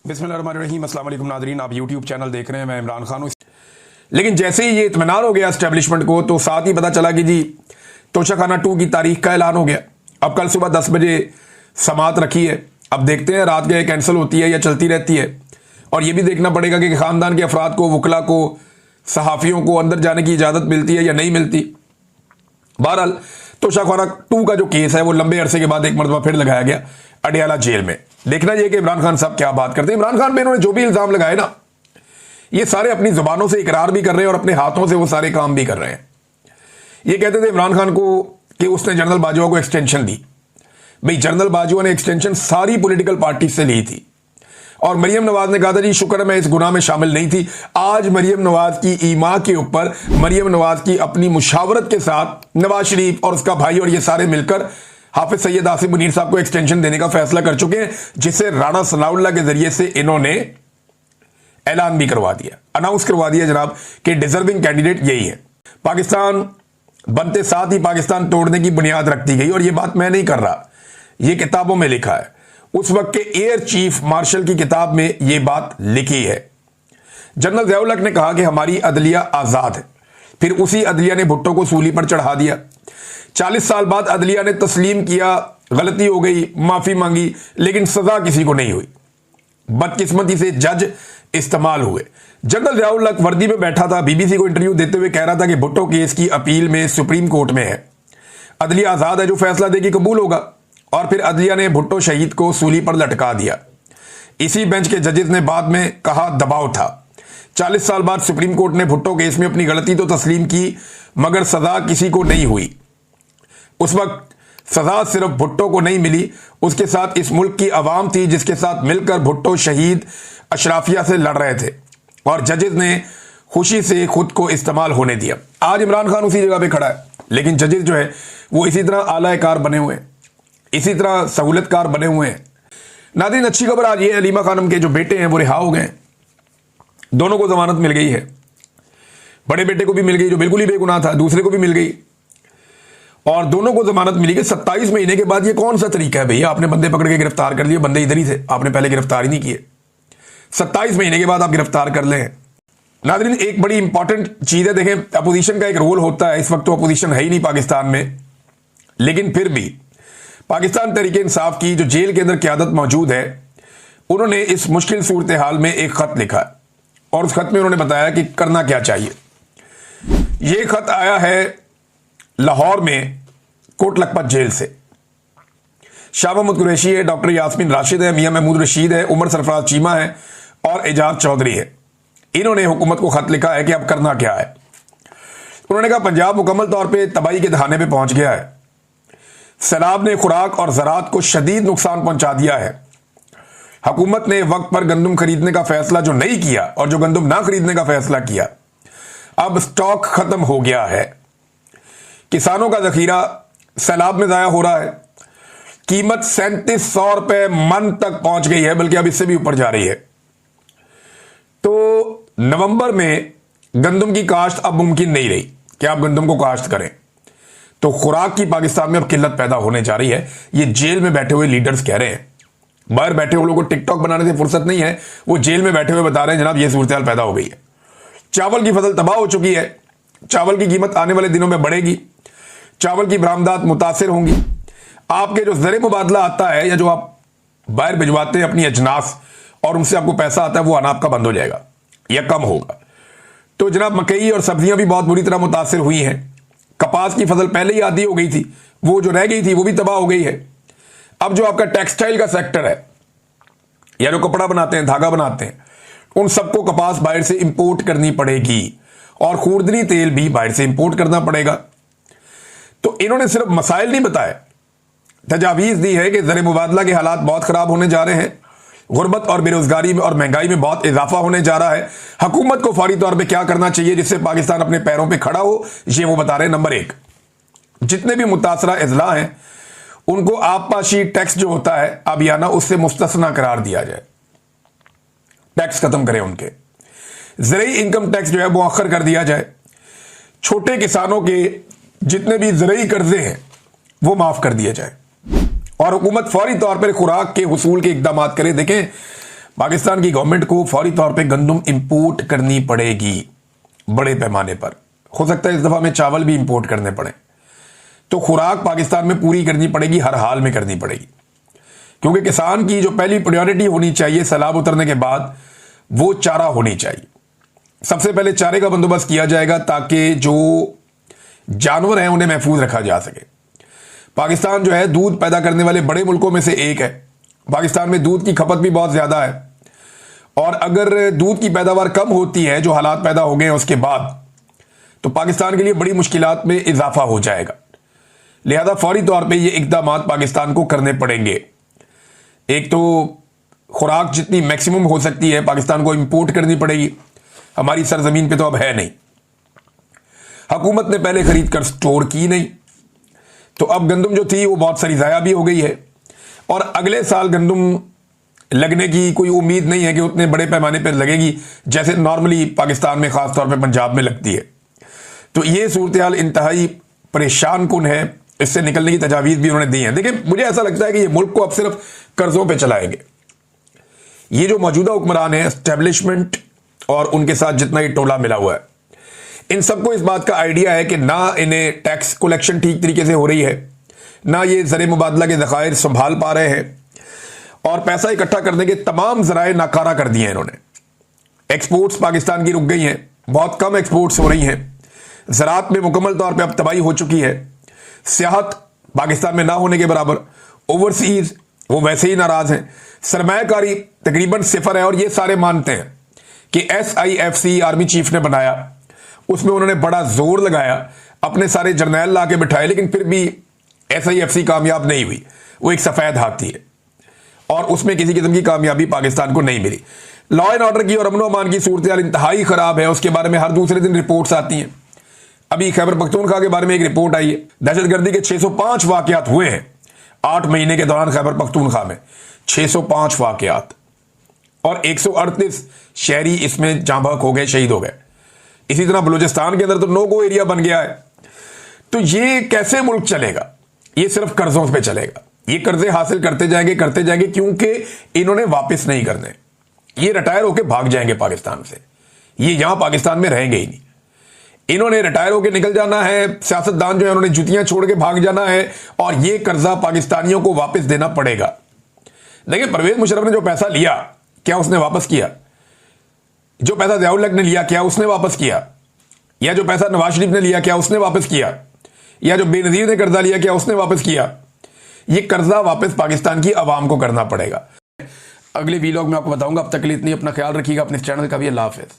बिस्मिल्लाहिर्रहमानिर्रहीम, अस्सलाम वालेकुम नाज़रीन। आप यूट्यूब चैनल देख रहे हैं, मैं इमरान खान हूँ। लेकिन जैसे ही ये इत्मीनान हो गया एस्टेब्लिशमेंट को, तो साथ ही पता चला कि जी तोशाखाना 2 की तारीख का ऐलान हो गया। अब कल सुबह 10 बजे समात रखी है। अब देखते हैं रात गए कैंसिल होती है या चलती रहती है। और ये भी देखना पड़ेगा कि ख़ानदान के अफराद को, वकला को, सहाफ़ियों को अंदर जाने की इजाज़त मिलती है या नहीं मिलती। बहरहाल तोशाखाना 2 का जो केस है वो लंबे अरसे के बाद एक मरतबा फिर लगाया गया अडियाला जेल में। देखना यह कि इमरान खान साहब क्या बात करते हैं। इमरान खान पे इन्होंने जो भी इल्ज़ाम लगाए ना, ये सारे अपनी जुबानों से इकरार भी कर रहे हैं और अपने हाथों से वो सारे काम भी कर रहे हैं। ये कहते थे इमरान खान को कि उसने जनरल बाजवा को एक्सटेंशन दी। भाई, जनरल बाजवा ने एक्सटेंशन सारी पॉलिटिकल पार्टी से ली थी और मरियम नवाज ने कहा था जी शुक्र है मैं इस गुनाह में शामिल नहीं थी। आज मरियम नवाज की ईमा के ऊपर मरियम नवाज की अपनी मुशावरत के साथ नवाज शरीफ और उसका भाई और ये सारे मिलकर हाफिज सैयद आसिफ मुनीर साहब को एक्सटेंशन देने का फैसला कर चुके हैं, जिसे राणा सनाउल्लाह के जरिए से इन्होंने ऐलान भी करवा दिया, अनाउंस करवा दिया जनाब कि डिजर्विंग कैंडिडेट यही है। पाकिस्तान बनते साथ ही पाकिस्तान तोड़ने की बुनियाद रख दी गई। और यह बात मैं नहीं कर रहा, यह किताबों में लिखा है। उस वक्त के एयर चीफ मार्शल की किताब में यह बात लिखी है। जनरल ज़िया-उल हक ने कहा कि हमारी अदलिया आजाद है। फिर उसी अदलिया ने भुट्टो को सूली पर चढ़ा दिया। 40 साल बाद अदलिया ने तस्लीम किया गलती हो गई, माफी मांगी, लेकिन सजा किसी को नहीं हुई। बदकिस्मती से जज इस्तेमाल हुए। जनरल ज़िया-उल हक वर्दी में बैठा था, बीबीसी को इंटरव्यू देते हुए कह रहा था कि भुट्टो केस की अपील में सुप्रीम कोर्ट में है, अदलिया आजाद है, जो फैसला देगी कबूल होगा। और फिर अदलिया ने भुट्टो शहीद को सूली पर लटका दिया। इसी बेंच के जजेस ने बाद में कहा दबाव था। 40 साल बाद सुप्रीम कोर्ट ने भुट्टो केस में अपनी गलती तो तस्लीम की, मगर सजा किसी को नहीं हुई। उस वक्त सजा सिर्फ भुट्टो को नहीं मिली, उसके साथ इस मुल्क की आवाम थी जिसके साथ मिलकर भुट्टो शहीद अशराफिया से लड़ रहे थे और जजेस ने खुशी से खुद को इस्तेमाल होने दिया। आज इमरान खान उसी जगह पे खड़ा है, लेकिन जजेस जो है वो इसी तरह आलाकार बने हुए हैं, इसी तरह सहूलतकार बने हुए हैं। नाज़रीन, अच्छी खबर आज ये है, हलीमा खानम के जो बेटे हैं वो रिहा हो गए। दोनों को जमानत मिल गई है। बड़े बेटे को भी मिल गई जो बिल्कुल ही बेगुनाह था, दूसरे को भी मिल गई और दोनों को जमानत मिली कि 27 महीने के बाद। ये कौन सा तरीका है भैया? आपने बंदे पकड़ के गिरफ्तार कर लिए, बंदे इधर ही थे, आपने पहले गिरफ्तार ही नहीं किए। 27 महीने के बाद आप गिरफ्तार कर लें। नाज़रीन, एक बड़ी इंपॉर्टेंट चीज है, देखें अपोजिशन का एक रोल होता है। इस वक्त तो अपोजिशन है ही नहीं पाकिस्तान में, लेकिन फिर भी पाकिस्तान तहरीके इंसाफ की जो जेल के अंदर क़यादत मौजूद है, उन्होंने इस मुश्किल सूरत हाल में एक खत लिखा और उस खत में उन्होंने बताया कि करना क्या चाहिए। यह खत आया है लाहौर में कोट लखपत जेल से। शाह महमूद कुरैशी है, डॉक्टर यास्मीन राशिद है, मियां महमूद रशीद है, उमर सरफराज चीमा है और एजाज चौधरी है। इन्होंने हुकूमत को खत लिखा है कि अब करना क्या है। उन्होंने कहा पंजाब मुकम्मल तौर पे तबाही के दहाने पे पहुंच गया है। सैलाब ने खुराक और ज़राअत को शदीद नुकसान पहुंचा दिया है। हुकूमत ने वक्त पर गंदम खरीदने का फैसला जो नहीं किया और जो गंदम ना खरीदने का फैसला किया, अब स्टॉक खत्म हो गया है। किसानों का जखीरा सैलाब में ज़ाया हो रहा है। कीमत 3700 रुपए मन तक पहुंच गई है, बल्कि अब इससे भी ऊपर जा रही है। तो नवंबर में गंदम की काश्त अब मुमकिन नहीं रही कि आप गंदम को काश्त करें। तो खुराक की पाकिस्तान में अब किल्लत पैदा होने जा रही है। ये जेल में बैठे हुए लीडर्स कह रहे हैं। बाहर बैठे हुए लोगों को टिकटॉक बनाने से फुर्सत नहीं है, वो जेल में बैठे हुए बता रहे हैं जनाब ये सूरत हाल पैदा हो गई है। चावल की फसल तबाह हो चुकी है। चावल की कीमत आने वाले दिनों में बढ़ेगी। चावल की बरामदात मुतासिर होंगी। आपके जो ज़र मुबादला आता है या जो आप बाहर भिजवाते हैं अपनी अजनास और उनसे आपको पैसा आता है, वो आना आपका बंद हो जाएगा या कम होगा। तो जनाब मकई और सब्जियां भी बहुत बुरी तरह मुतासिर हुई हैं। कपास की फसल पहले ही आधी हो गई थी, वो जो रह गई थी वो भी तबाह हो गई है। अब जो आपका टेक्सटाइल का सेक्टर है या जो कपड़ा बनाते हैं, धागा बनाते हैं, उन सबको कपास बाहर से इंपोर्ट करनी पड़ेगी और खूरदनी तेल भी बाहर से इंपोर्ट करना पड़ेगा। तो इन्होंने सिर्फ मसाइल नहीं बताए, तजावीज दी है कि ज़र मुबादला के हालात बहुत खराब होने जा रहे हैं। गुर्बत और बेरोजगारी में और महंगाई में बहुत इजाफा होने जा रहा है। हुकूमत को फौरी तौर पे क्या करना चाहिए जिससे पाकिस्तान अपने पैरों पे खड़ा हो, ये वो बता रहे हैं। नंबर 1, जितने भी मुतासरा अजला हैं उनको आबपाशी टैक्स जो होता है आबियाना, उससे मुस्तस्ना करार दिया जाए। टैक्स खत्म करें उनके। ज़रई इनकम टैक्स जो है वो मुअख्खर कर दिया जाए। छोटे किसानों के जितने भी ज़रई कर्जे हैं वो माफ कर दिए जाए और हुकूमत फौरी तौर पर खुराक के हुसूल के इकदाम करे। देखें पाकिस्तान की गवर्नमेंट को फौरी तौर पे गंदम इंपोर्ट करनी पड़ेगी बड़े पैमाने पर। हो सकता है इस दफा हमें चावल भी इंपोर्ट करने पड़े। तो खुराक पाकिस्तान में पूरी करनी पड़ेगी, हर हाल में करनी पड़ेगी, क्योंकि किसान की जो पहली प्रायोरिटी होनी चाहिए सैलाब उतरने के बाद वो चारा होनी चाहिए। सबसे पहले चारे का बंदोबस्त किया जाएगा ताकि जो जानवर हैं उन्हें महफूज रखा जा सके। पाकिस्तान जो है दूध पैदा करने वाले बड़े मुल्कों में से एक है। पाकिस्तान में दूध की खपत भी बहुत ज्यादा है, और अगर दूध की पैदावार कम होती है, जो हालात पैदा हो गए हैं उसके बाद, तो पाकिस्तान के लिए बड़ी मुश्किलात में इजाफा हो जाएगा। लिहाजा फौरी तौर पे ये इकदाम पाकिस्तान को करने पड़ेंगे। एक तो खुराक जितनी मैक्सिमम हो सकती है पाकिस्तान को इंपोर्ट करनी पड़ेगी, हमारी सरजमीन पे तो अब है नहीं। हुकूमत ने पहले खरीद कर स्टोर की नहीं, तो अब गंदम जो थी वो बहुत सारी ज़ाया भी हो गई है, और अगले साल गंदम लगने की कोई उम्मीद नहीं है कि उतने बड़े पैमाने पर लगेगी जैसे नॉर्मली पाकिस्तान में, खासतौर पर पंजाब में लगती है। तो ये सूरत हाल इंतहाई परेशान कुन है। इससे निकलने की तजावीज़ भी उन्होंने दी है। देखिए, मुझे ऐसा लगता है कि ये मुल्क को अब सिर्फ कर्जों पे चलाएंगे। ये जो मौजूदा हुक्मरान है, एस्टेब्लिशमेंट और उनके साथ जितना ये टोला मिला हुआ है, इन सबको इस बात का आइडिया है कि ना इन्हें टैक्स कलेक्शन ठीक तरीके से हो रही है, ना ये ज़र मुबादला के ज़खायर संभाल पा रहे हैं, और पैसा इकट्ठा करने के तमाम ज़राए नाकारा कर दिए हैं इन्होंने। एक्सपोर्ट्स पाकिस्तान की रुक गई हैं, बहुत कम एक्सपोर्ट्स हो रही हैं, ज़राअत में मुकम्मल तौर पर अब तबाही हो चुकी है, सियाहत पाकिस्तान में ना होने के बराबर, ओवरसीज वो वैसे ही नाराज हैं, सरमायाकारी तकरीबन सिफर है। और ये सारे मानते हैं कि SIFC आर्मी चीफ ने बनाया, उसमें उन्होंने बड़ा जोर लगाया, अपने सारे जर्नैल ला के बिठाए, लेकिन फिर भी SIFC कामयाब नहीं हुई। वो एक सफेद हाथी है और उसमें किसी किस्म की कामयाबी पाकिस्तान को नहीं मिली। लॉ एंड ऑर्डर की और अमन अमान की सूरत हाल इंतहाई खराब है, उसके बारे में हर दूसरे दिन रिपोर्ट्स आती हैं। अभी खैबर पख्तूनख्वा के बारे में एक रिपोर्ट आई है, दहशतगर्दी के 605 वाकयात हुए हैं 8 महीने के दौरान खैबर पख्तूनख्वा में, 605 वाकयात, और 138 शहरी इसमें जाँ बहक हो गए, शहीद हो गए। इसी तरह बलूचिस्तान के अंदर तो नो गो एरिया बन गया है। तो ये कैसे मुल्क चलेगा? ये सिर्फ कर्जों पे चलेगा। ये कर्जे हासिल करते जाएंगे क्योंकि इन्होंने वापस नहीं करने। ये रिटायर होकर भाग जाएंगे पाकिस्तान से, ये यहां पाकिस्तान में रहेंगे ही नहीं। इन्होंने रिटायर होकर निकल जाना है, सियासतदान जो है उन्होंने जुतियां छोड़ के भाग जाना है, और ये कर्जा पाकिस्तानियों को वापस देना पड़ेगा। देखिए, परवेज मुशर्रफ ने जो पैसा लिया क्या उसने वापस किया? जो पैसा ज़ियाउल हक ने लिया क्या उसने वापस किया? या जो पैसा नवाज शरीफ ने लिया क्या उसने वापस किया? या जो बेनजीर ने कर्जा लिया क्या उसने वापस किया? ये कर्जा वापस पाकिस्तान की आवाम को करना पड़ेगा। अगले वीलॉग में आपको बताऊंगा। अब तक के लिए इतनी, अपना ख्याल रखिएगा, अपने चैनल का भी। अल्लाह हाफिज़।